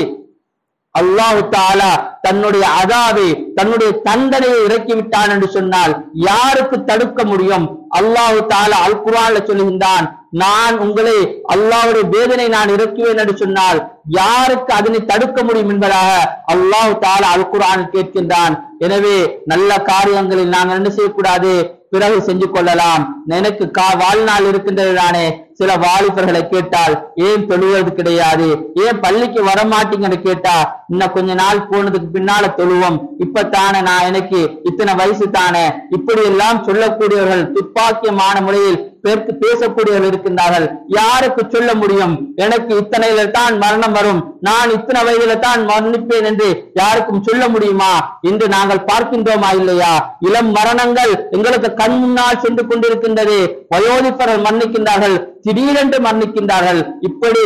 அல்லாஹு தஆலா தன்னுடைய அதாவை தன்னுடைய தண்டனையை இறக்கிவிட்டான் என்று சொன்னால் யாருக்கு தடுக்க முடியும்? அல்லாஹு தஆலா அல் குர்ஆன்ல சொல்லுகின்றான், நான் உங்களை அல்லாஹ்வுடைய வேதனை நான் இறக்குவேன் என்று சொன்னால் யாருக்கு அதனை தடுக்க முடியும் என்பதாக அல்லாஹு தஆலா அல் குர்ஆனில் கேட்கின்றான். எனவே நல்ல காரியங்களில் நாங்கள் என்ன செய்யக்கூடாது? பிறகு செஞ்சு கொள்ளலாம். எனக்கு வாழ்நாள் இருக்கின்றது தானே. சில வாலிபர்களை கேட்டால் ஏன் தொழுவது கிடையாது, ஏன் பள்ளிக்கு வரமாட்டீங்கன்னு கேட்டா இன்னும் கொஞ்ச நாள் போனதுக்கு பின்னால தொழுவோம், இப்பத்தானே நான் எனக்கு இத்தனை வயசு தானே, இப்படி எல்லாம் சொல்லக்கூடியவர்கள் துப்பாக்கியமான முறையில் பேசக்கூடியவர்கள் இருக்கின்றார்கள். யாருக்கு சொல்ல முடியும் எனக்கு இத்தனையில தான் மரணம் வரும், நான் இத்தனை வயதுல தான் மரணிப்பேன் என்று யாருக்கும் சொல்ல முடியுமா? இன்று நாங்கள் பார்க்கின்றோமா இல்லையா? இளம் மரணங்கள் எங்களுக்கு கண் முன்னால் சென்று கொண்டிருக்கின்றது. வயோதிபர்கள் மரணிக்கின்றார்கள், திடீரென்று மரணிக்கின்றார்கள். இப்படி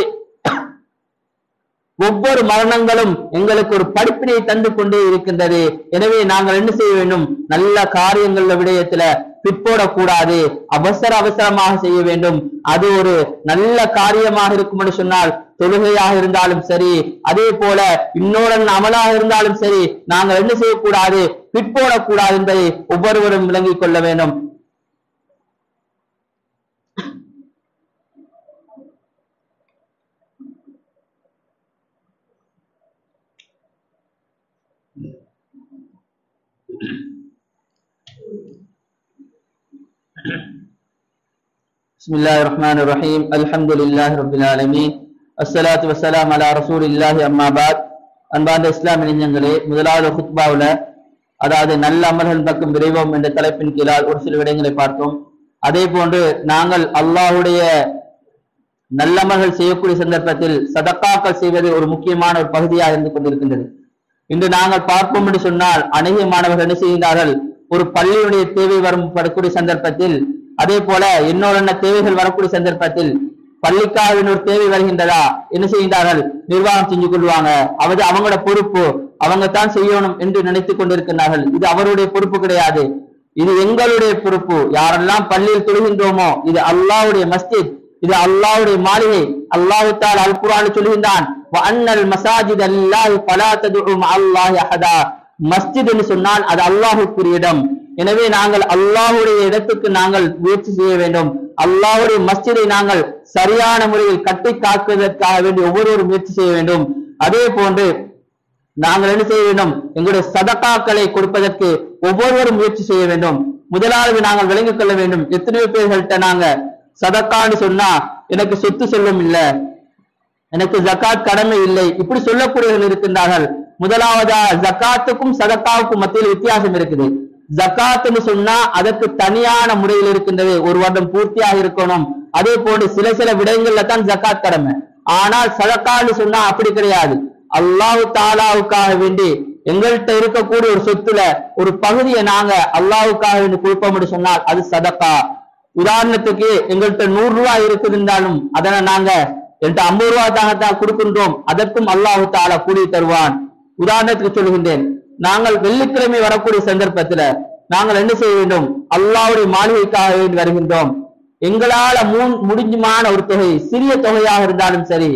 ஒவ்வொரு மரணங்களும் எங்களுக்கு ஒரு படிப்பினை தந்து கொண்டே இருக்கின்றது. எனவே நாங்கள் என்ன செய்ய வேண்டும்? நல்ல காரியங்கள் விடயத்துல பிற்போடக்கூடாது, அவசரமாக செய்ய வேண்டும். அது ஒரு நல்ல காரியமாக இருக்கும் என்று சொன்னால் தொழுகையாக இருந்தாலும் சரி, அதே போல இன்னொரு அமலாக இருந்தாலும் சரி, நாங்கள் என்ன செய்யக்கூடாது? பிற்போடக்கூடாது என்பதை ஒவ்வொருவரும் விளங்கிக் கொள்ள வேண்டும். பிஸ்மில்லாஹிர் ரஹ்மானிர் ரஹீம். அல்ஹம்துலில்லாஹி ரப்பில் ஆலமீன். அஸ்ஸலாத்து வஸ்ஸலாமு அலா ரசூலில்லாஹி அம்மா பாத். அன்பார்ந்த இஸ்லாமிய நெஞ்சங்களே, முதலாவது குத்பாவுல அதாவது நல்ல அமல்கள் பக்கம் விரைவோம் என்ற தலைப்பின் கீழால் ஒரு சில விடயங்களை பார்த்தோம். அதே போன்று நாங்கள் அல்லாஹ்வுடைய நல்லமல்கள் செய்யக்கூடிய சந்தர்ப்பத்தில் சதக்காக்கள் செய்வது ஒரு முக்கியமான ஒரு பகுதியாக இருந்து கொண்டிருக்கின்றது. இன்று நாங்கள் பார்ப்போம் என்று சொன்னால் அநேக மாணவர்கள் என்ன செய்கின்றார்கள்? ஒரு பள்ளியுடைய தேவை வரக்கூடிய சந்தர்ப்பத்தில், அதே போல இன்னொரு தேவைகள் வரக்கூடிய சந்தர்ப்பத்தில், பள்ளிக்காக இன்னொரு தேவை வருகின்றதா என்ன செய்கின்றார்கள்? நிர்வாகம் செஞ்சு கொள்வாங்க, அவங்களோட பொறுப்பு, அவங்க தான் செய்யணும் என்று நினைத்துக் கொண்டிருக்கிறார்கள். இது அவருடைய பொறுப்பு கிடையாது, இது எங்களுடைய பொறுப்பு. யாரெல்லாம் பள்ளியில் தொழுகின்றோமோ இது அல்லாஹ்வுடைய மஸ்ஜித், இது அல்லாஹ்வுடைய மாளிகை. அல்லாஹ் தஆலா அல் குர்ஆனில் சொல்கின்றான், வஅன்னல் மஸாஜித லில்லாஹி ஃபலா ததுஉ மஅல்லாஹி அஹதா. மஸ்ஜித் என்று சொன்னால் அது அல்லாஹ்வுக்குரிய இடம். எனவே நாங்கள் அல்லாஹ்வுடைய இடத்துக்கு நாங்கள் முயற்சி செய்ய வேண்டும். அல்லாஹ்வுடைய மஸ்ஜிதை நாங்கள் சரியான முறையில் கட்டி காக்குவதற்காக வேண்டி ஒவ்வொருவரும் முயற்சி செய்ய வேண்டும். அதே போன்று நாங்கள் என்ன செய்ய வேண்டும்? எங்களுடைய சதகாக்களை கொடுப்பதற்கு ஒவ்வொருவரும் முயற்சி செய்ய வேண்டும். முதலாவது நாங்கள் விளங்கிக் கொள்ள வேண்டும், எத்தனையோ பேர்கள்ட்ட நாங்க சதக்கான்னு சொன்னா எனக்கு சொத்து செல்வம் இல்லை, எனக்கு ஜகாத் கடமை இல்லை, இப்படி சொல்லக்கூடியவர்கள் இருக்கின்றார்கள். முதலாவதா ஜகாத்துக்கும் சதக்காவுக்கும் மத்தியில் வித்தியாசம் இருக்குது. ஜகாத்னு சொன்னா அதற்கு தனியான முறையில் இருக்கின்றது, ஒரு வருடம் பூர்த்தியாக இருக்கணும். அதே போன்று சில விடயங்கள்ல தான் ஜகாத் கடமை. ஆனால் சதக்கான்னு சொன்னா அப்படி கிடையாது. அல்லாஹ் தாலாவுக்காக வேண்டி எங்கள்கிட்ட இருக்கக்கூடிய ஒரு சொத்துல ஒரு பகுதியை நாங்க அல்லாஹ்வுக்காக வேண்டி கொடுப்போம் என்று சொன்னால் அது சதக்கா. உதாரணத்துக்கு எங்கள்கிட்ட 100 ரூபாய் இருக்குதுன்றாலும் அதனை நாங்க என்கிட்ட 50 ரூபாய்தான் கொடுக்கின்றோம், அதற்கும் அல்லாஹ் தாலா கூலி தருவான். உதாரணத்துக்கு சொல்கின்றேன், நாங்கள் வெள்ளிக்கிழமை வரக்கூடிய சந்தர்ப்பத்துல நாங்கள் என்ன செய்ய வேண்டும்? அல்லாஹ்வுடைய மாளிகைக்காக வேண்டி வருகின்றோம். எங்களால முடிஞ்சுமான ஒரு தொகை, சிறிய தொகையாக இருந்தாலும் சரி,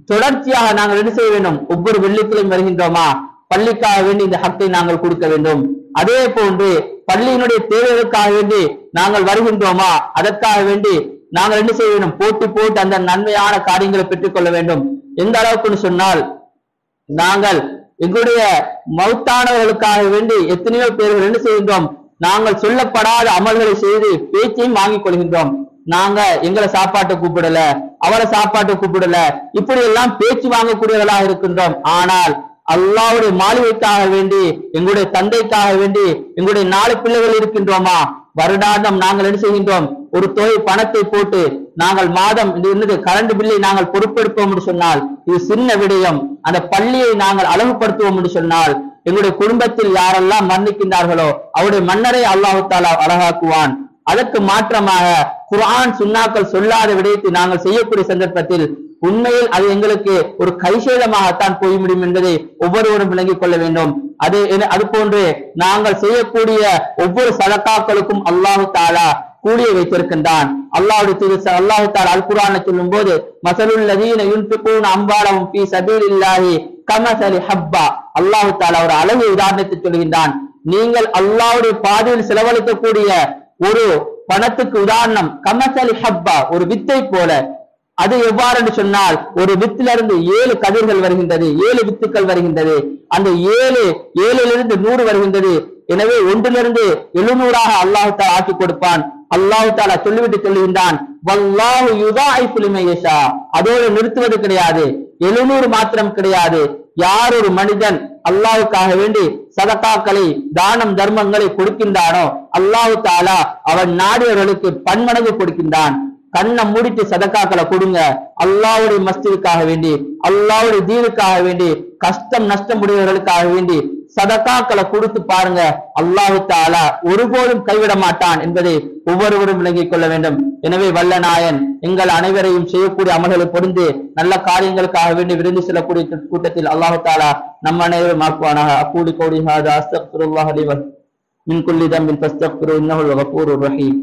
தொடர்ச்சியாக நாங்கள் என்ன செய்ய வேண்டும்? ஒவ்வொரு வெள்ளிக்கிழமை வருகின்றோமா, பள்ளிக்காக வேண்டி இந்த ஹக்கை நாங்கள் கொடுக்க வேண்டும். அதே போன்று பள்ளியினுடைய தேவைகளுக்காக வேண்டி நாங்கள் வருகின்றோமா, அதற்காக வேண்டி நாங்கள் என்ன செய்ய வேண்டும்? போட்டு அந்த நன்மையான காரியங்களை பெற்றுக் கொள்ள வேண்டும். எந்த அளவுக்குன்னு சொன்னால், நாங்கள் எங்களுடைய மௌத்தானவர்களுக்காக வேண்டி எத்தனையோ பேர்கள் என்ன செய்கின்றோம்? நாங்கள் சொல்லப்படாத அமல்களை செய்து பேச்சையும் வாங்கிக் கொள்கின்றோம். நாங்க எங்களை சாப்பாட்டை கூப்பிடல, அவரை சாப்பாட்டை கூப்பிடல, இப்படி எல்லாம் பேச்சு வாங்கக்கூடியவர்களாக இருக்கின்றோம். ஆனால் அல்லாஹ்வுடைய மாளிகைக்காக வேண்டி, எங்களுடைய தந்தைக்காக வேண்டி, எங்களுடைய 4 பிள்ளைகள் இருக்கின்றோமா, வருடாந்தம் நாங்கள் என்ன செய்கின்றோம்? ஒரு தொகை பணத்தை போட்டு நாங்கள் மாதம் கரண்ட் பில்லை நாங்கள் பொறுப்பெடுப்போம் என்று சொன்னால் இது சின்ன விடயம். அந்த பள்ளியை நாங்கள் அழகுபடுத்துவோம் என்று சொன்னால் எங்களுடைய குடும்பத்தில் யாரெல்லாம் மரணிக்கின்றார்களோ அவருடைய மன்னரை அல்லாஹ் தஆலா அழகாக்குவான். அதற்கு மாற்றமாக குர்ஆன் சுன்னாக்கள் சொல்லாத விடயத்தை நாங்கள் செய்யக்கூடிய சந்தர்ப்பத்தில் உண்மையில் அது எங்களுக்கு ஒரு கைசேதமாகத்தான் போய் முடியும் என்பதை ஒவ்வொருவரும் விளங்கிக் கொள்ள வேண்டும். அது போன்று நாங்கள் செய்யக்கூடிய ஒவ்வொரு சதகாக்களுக்கும் அல்லாஹ் தஆலா கூலியை வைத்திருக்கின்றான். அல்லாஹ் தஆலா அல் குர்ஆனில் சொல்லும் போது, மஸலுல் லதீன யுன்ஃபிகூன அம்வாலஹும் ஃபீ ஸபீலில்லாஹி கமசலி ஹப்பா, அல்லாஹு தஆலா ஒரு அழகிய உதாரணத்தை சொல்கின்றான். நீங்கள் அல்லாஹ்வுடைய பாதையில் செலவழிக்கக்கூடிய ஒரு பணத்துக்கு உதாரணம் கமசலி ஹப்பா, ஒரு வித்தை போல. அது எவ்வாறு என்று சொன்னால், ஒரு வித்திலிருந்து 7 கதிர்கள் வருகின்றது, 7 வித்துக்கள் வருகின்றது. அந்த 7லிருந்து 100 வருகின்றது. எனவே 1லிருந்து 700ஆக அல்லாஹ் தஆலா ஆக்கி கொடுப்பான். அல்லாஹ் தஆலா சொல்லிவிட்டு சொல்லுகின்றான், வல்லாஹு யுதாஇஃபு லிமன் யஷா. அதோடு நிறுத்துவது கிடையாது, 700 மாத்திரம் கிடையாது. யார் ஒரு மனிதன் அல்லாஹ்வுக்காக வேண்டி சதகாக்களை, தானம் தர்மங்களை கொடுக்கின்றானோ அல்லாஹ் தஆலா அவன் நாடியவர்களுக்கு பன்மடங்கு கொடுக்கின்றான். கண்ணை மூடிட்டு சதகாக்களை கொடுங்க. அல்லாஹ்வுடைய மஸ்ஜிதுக்காக வேண்டி, அல்லாஹ்வுடைய தீனுக்காக வேண்டி, கஷ்டம் நஷ்டம் உடையவர்களுக்காக வேண்டி சதகாக்களை கொடுத்து பாருங்க. அல்லாஹ் தஆலா ஒருபோதும் கைவிட மாட்டான் என்பதை ஒவ்வொருவரும் விளங்கிக் கொள்ள வேண்டும். எனவே வல்ல நாயன் எங்கள் அனைவரையும் செய்யக்கூடிய அமல்களை பொருந்து நல்ல காரியங்களுக்காக வேண்டி விரும்பி செல்லக்கூடிய கூட்டத்தில் அல்லாஹ் தஆலா நம் அனைவரும் ஆக்குவானாக. அக்கூலி கௌலி ஹாதா அஸ்தக்ஃபிருல்லாஹ் லி வ மின் குல்லி தம்பின் ஃபஸ்தக்ஃபிரு இன்னஹுல் கஃபூருர் ரஹீம்.